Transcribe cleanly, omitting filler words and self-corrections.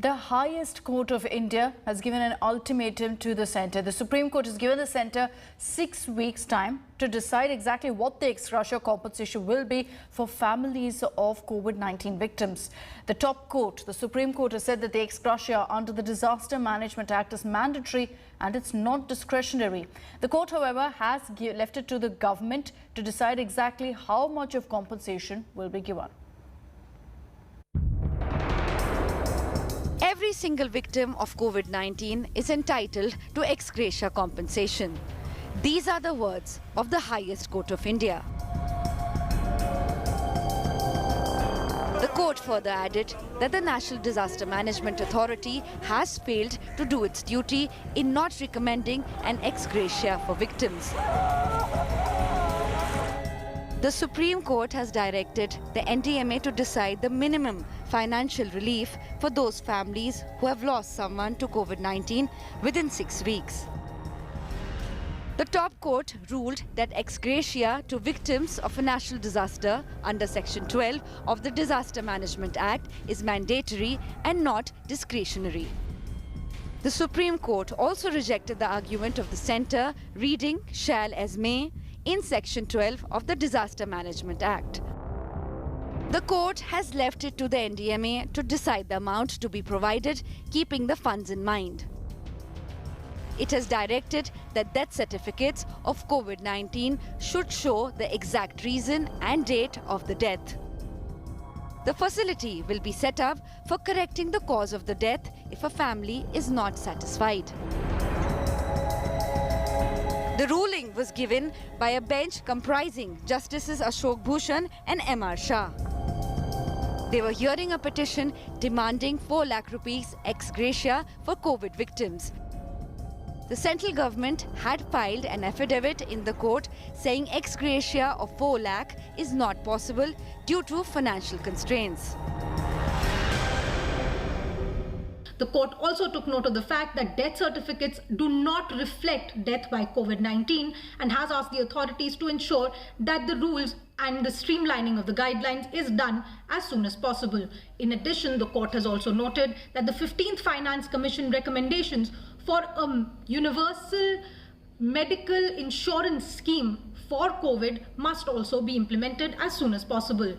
The highest court of India has given an ultimatum to the centre. The Supreme Court has given the centre 6 weeks' time to decide exactly what the ex gratia compensation will be for families of COVID-19 victims. The top court, the Supreme Court, has said that the ex gratia under the Disaster Management Act is mandatory and it's not discretionary. The court, however, has left it to the government to decide exactly how much of compensation will be given. Every single victim of COVID-19 is entitled to ex gratia compensation. These are the words of the highest court of India. The court further added that the National Disaster Management Authority has failed to do its duty in not recommending an ex gratia for victims. The Supreme Court has directed the NDMA to decide the minimum financial relief for those families who have lost someone to COVID-19 within 6 weeks. The top court ruled that ex gratia to victims of a national disaster under Section 12 of the Disaster Management Act is mandatory and not discretionary. The Supreme Court also rejected the argument of the centre reading shall as may in Section 12 of the Disaster Management Act. The court has left it to the NDMA to decide the amount to be provided, keeping the funds in mind. It has directed that death certificates of COVID-19 should show the exact reason and date of the death. The facility will be set up for correcting the cause of the death if a family is not satisfied. The ruling was given by a bench comprising Justices Ashok Bhushan and M.R. Shah. They were hearing a petition demanding 4 lakh rupees ex gratia for COVID victims. The central government had filed an affidavit in the court saying ex gratia of 4 lakh is not possible due to financial constraints. The court also took note of the fact that death certificates do not reflect death by COVID-19 and has asked the authorities to ensure that the rules and the streamlining of the guidelines is done as soon as possible. In addition, the court has also noted that the 15th Finance Commission recommendations for a universal medical insurance scheme for COVID must also be implemented as soon as possible.